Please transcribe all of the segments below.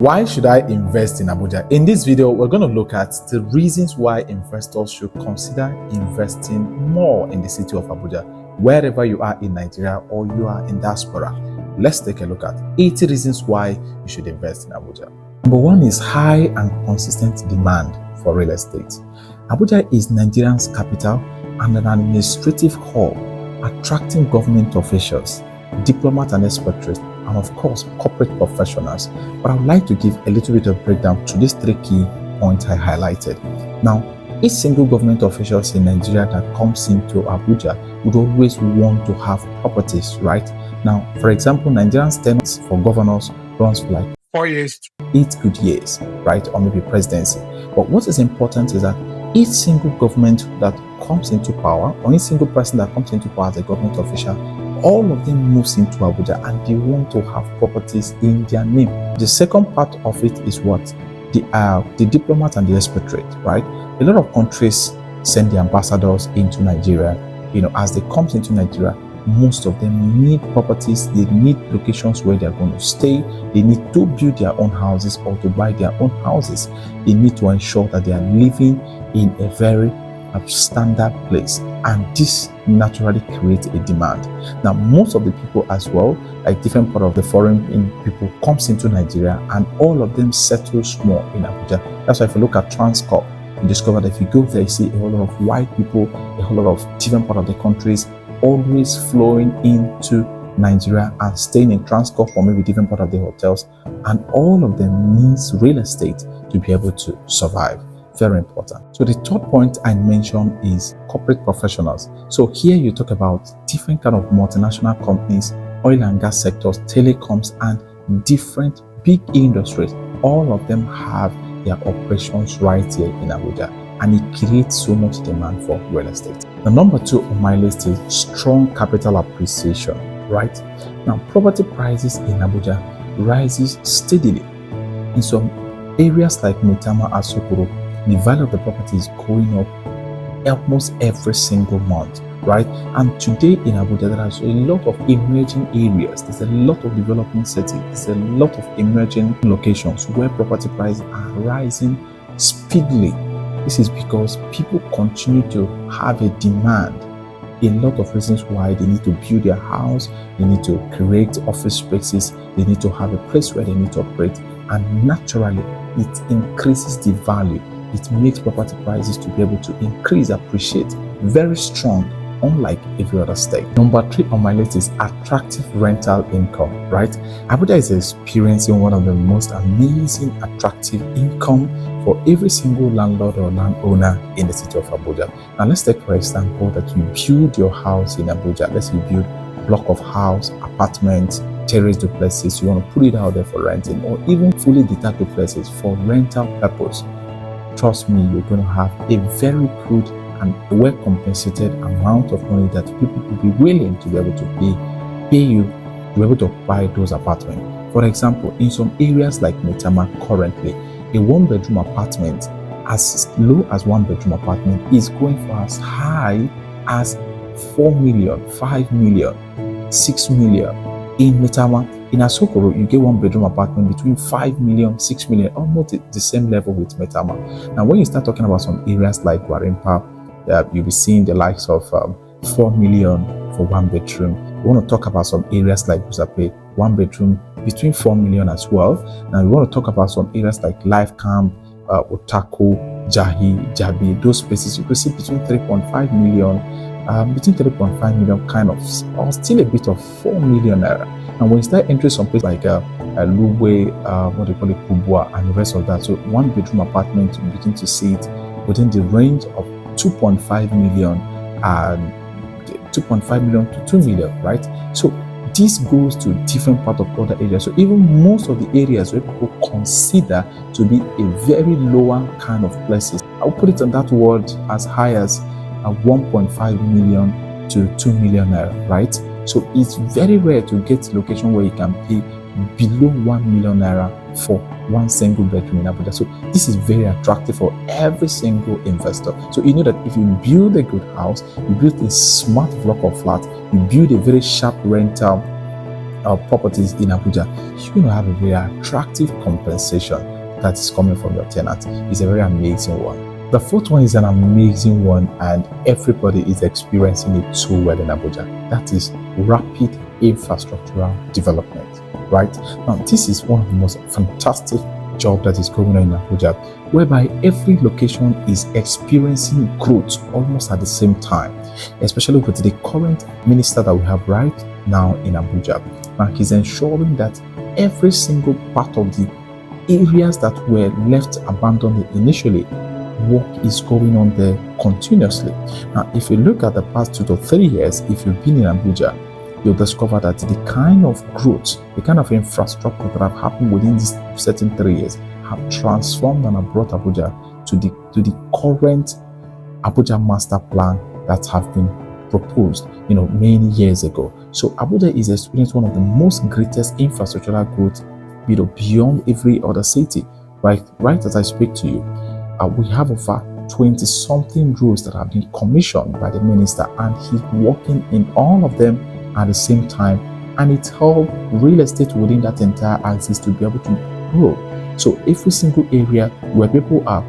Why should I invest in Abuja? In this video, we're going to look at the reasons why investors should consider investing more in the city of Abuja, wherever you are in Nigeria or you are in diaspora. Let's take a look at 80 reasons why you should invest in Abuja. Number one is high and consistent demand for real estate. Abuja is Nigeria's capital and an administrative hub, attracting government officials, diplomats and expatriates, and of course corporate professionals. But I would like to give a little bit of breakdown to these three key points I highlighted. Now, each single government officials in Nigeria that comes into Abuja would always want to have properties, right? Now, for example, Nigerian tenure for governors runs for like 4 years to 8 good years, right? Or maybe presidency. But what is important is that each single government that comes into power, or each single person that comes into power as a government official, all of them moves into Abuja and they want to have properties in their name. The second part of it is what? The diplomat and the expatriate, right? A lot of countries send the ambassadors into Nigeria. As they come into Nigeria, most of them need properties, they need locations where they're going to stay, they need to build their own houses or to buy their own houses. They need to ensure that they are living in a very standard place, and this naturally creates a demand. Now, most of the people as well, like different part of the foreign people, comes into Nigeria and all of them settles more in Abuja. That's why if you look at Transcorp, you discover that if you go there, you see a whole lot of white people, a whole lot of different part of the countries always flowing into Nigeria and staying in Transcorp or maybe different part of the hotels, and all of them needs real estate to be able to survive. Very important. So the third point I mentioned is corporate professionals. So here you talk about different kind of multinational companies, oil and gas sectors, telecoms, and different big industries. All of them have their operations right here in Abuja, and it creates so much demand for real estate. The number 2 on my list is strong capital appreciation, right? Now, property prices in Abuja rises steadily. In some areas like Maitama and Sokoro, the value of the property is going up almost every single month, right? And today in Abuja, there are a lot of emerging areas. There's a lot of developing cities. There's a lot of emerging locations where property prices are rising speedily. This is because people continue to have a demand. A lot of reasons why they need to build their house, they need to create office spaces, they need to have a place where they need to operate, and naturally it increases the value. It makes property prices to be able to increase, appreciate, very strong, unlike every other state. Number 3 on my list is attractive rental income, right? Abuja is experiencing one of the most amazing attractive income for every single landlord or landowner in the city of Abuja. Now let's take for example that you build your house in Abuja. Let's say you build a block of house, apartments, terrace duplexes, you want to put it out there for renting, or even fully detached duplexes for rental purpose. Trust me, you're going to have a very good and well compensated amount of money that people will be willing to be able to pay you to be able to buy those apartments. For example, in some areas like Maitama currently, a 1-bedroom apartment, as low as 1-bedroom apartment, is going for as high as 4 million, 5 million, 6 million. In Maitama, in Asokoro, you get 1-bedroom apartment between 5 million, 6 million, almost the same level with Maitama. Now, when you start talking about some areas like Warimpa, you'll be seeing the likes of 4 million for 1-bedroom. We want to talk about some areas like Busape, 1-bedroom between 4 million as well. Now, we want to talk about some areas like Life Camp, Otako, Jahi, Jabi, those places. You could see between 3.5 million, between 3.5 million kind of, or still a bit of 4 million naira. And when you start entering some places like Lube, what they call it, Kubwa, and the rest of that, so 1-bedroom apartment, you begin to see it within the range of 2.5 million and 2.5 million to 2 million, right? So this goes to different part of other areas. So even most of the areas where people consider to be a very lower kind of places, I'll put it on that word as high as 1.5 million to 2 million naira, right? So it's very rare to get a location where you can pay below 1 million naira for one single bedroom in Abuja. So this is very attractive for every single investor. So you know that if you build a good house, you build a smart block of flats, you build a very sharp rental properties in Abuja, you're going to have a very attractive compensation that is coming from your tenant. It's a very amazing one. The fourth one is an amazing one, and everybody is experiencing it so well in Abuja. That is rapid infrastructural development, right? Now, this is one of the most fantastic jobs that is going on in Abuja, whereby every location is experiencing growth almost at the same time, especially with the current minister that we have right now in Abuja. Now, he's ensuring that every single part of the areas that were left abandoned initially, work is going on there continuously. Now, if you look at the past 2 to 3 years, if you've been in Abuja, you'll discover that the kind of growth, the kind of infrastructure that have happened within these certain 3 years have transformed and have brought Abuja to the current Abuja master plan that have been proposed, many years ago. So Abuja is experiencing one of the most greatest infrastructural growth, beyond every other city. Right as I speak to you, we have over 20-something roads that have been commissioned by the minister, and he's working in all of them at the same time, and it helped real estate within that entire axis to be able to grow. So every single area where people are,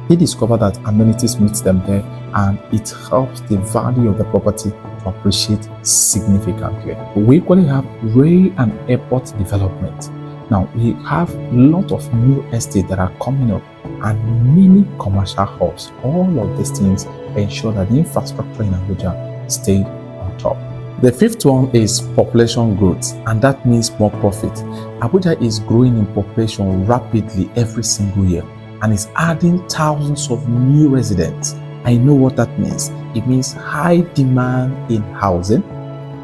they discover that amenities meet them there, and it helps the value of the property to appreciate significantly. We equally have rail and airport development. Now, we have a lot of new estates that are coming up and many commercial hubs. All of these things ensure that the infrastructure in Abuja stay on top. The fifth one is population growth, and that means more profit. Abuja is growing in population rapidly every single year and is adding thousands of new residents. I know what that means. It means high demand in housing,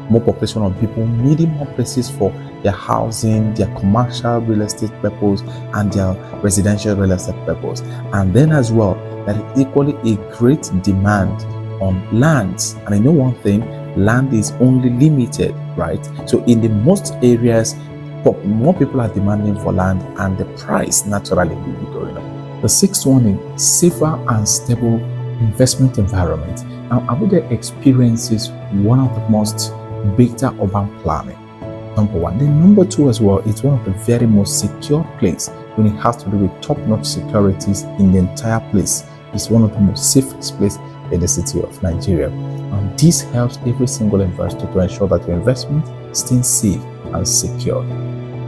more population of people needing more places for their housing, their commercial real estate purpose, and their residential real estate purpose. And then as well, that is equally a great demand on lands. And I know one thing, land is only limited, right? So in the most areas, more people are demanding for land, and the price naturally will be going up. The sixth one is safer and stable investment environment. Now, Abuja experiences one of the most better urban planning. Number one. Then number two as well, it's one of the very most secure place when it has to do with top-notch securities in the entire place. It's one of the most safest place in the city of Nigeria. And this helps every single investor to ensure that your investment stays safe and secure.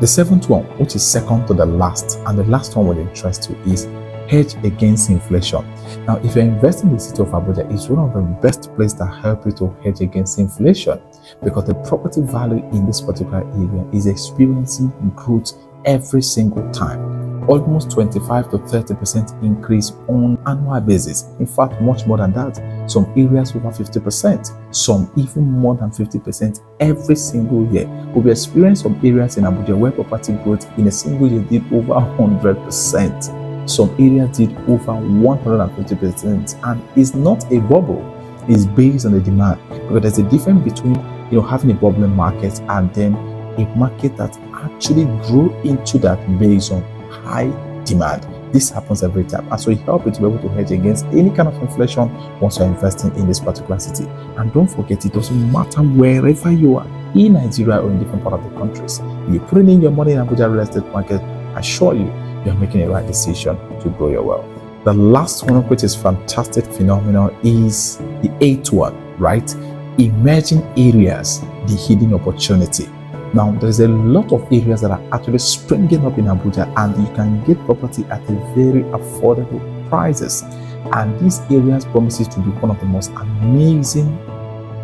The seventh one, which is second to the last, and the last one will interest you, is hedge against inflation. Now, if you're investing in the city of Abuja, it's one of the best places that help you to hedge against inflation, because the property value in this particular area is experiencing growth every single time. Almost 25 to 30% increase on annual basis. In fact, much more than that. Some areas over 50%, some even more than 50% every single year. We've experienced some areas in Abuja where property growth in a single year did over 100%. Some areas did over 150%, and it's not a bubble. It's based on the demand, because there's a difference between having a bubbling market and then a market that actually grew into that based on high demand. This happens every time, and so it helps you to be able to hedge against any kind of inflation once you're investing in this particular city. And don't forget, it doesn't matter wherever you are in Nigeria or in different part of the countries. If you're putting in your money in Abuja real estate market, I assure you, you're making a right decision to grow your wealth. The last one, which is fantastic, phenomenal, is the eighth one, right? Emerging areas, the hidden opportunity. Now, there's a lot of areas that are actually springing up in Abuja, and you can get property at a very affordable prices. And these areas promises to be one of the most amazing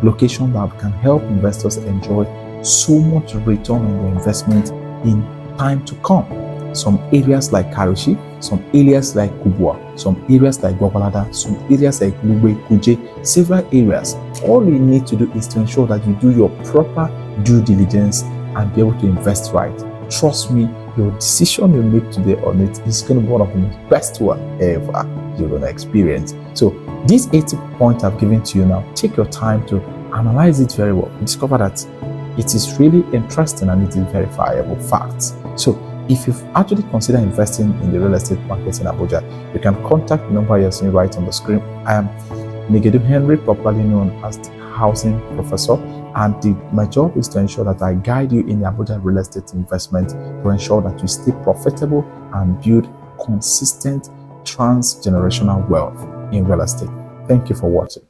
locations that can help investors enjoy so much return on their investment in time to come. Some areas like Karushi, some areas like Kubwa, some areas like Gwagwalada, some areas like Lugbe, Kuje, several areas. All you need to do is to ensure that you do your proper due diligence and be able to invest right. Trust me, your decision you make today on it is going to be one of the best one ever you're going to experience. So these 80 points I've given to you now, take your time to analyze it very well. Discover that it is really interesting and it is verifiable facts. So if you've actually considered investing in the real estate market in Abuja, you can contact the number you're seeing right on the screen. I am Nigedu Henry, popularly known as the Housing Professor. And my job is to ensure that I guide you in the Abuja real estate investment to ensure that you stay profitable and build consistent transgenerational wealth in real estate. Thank you for watching.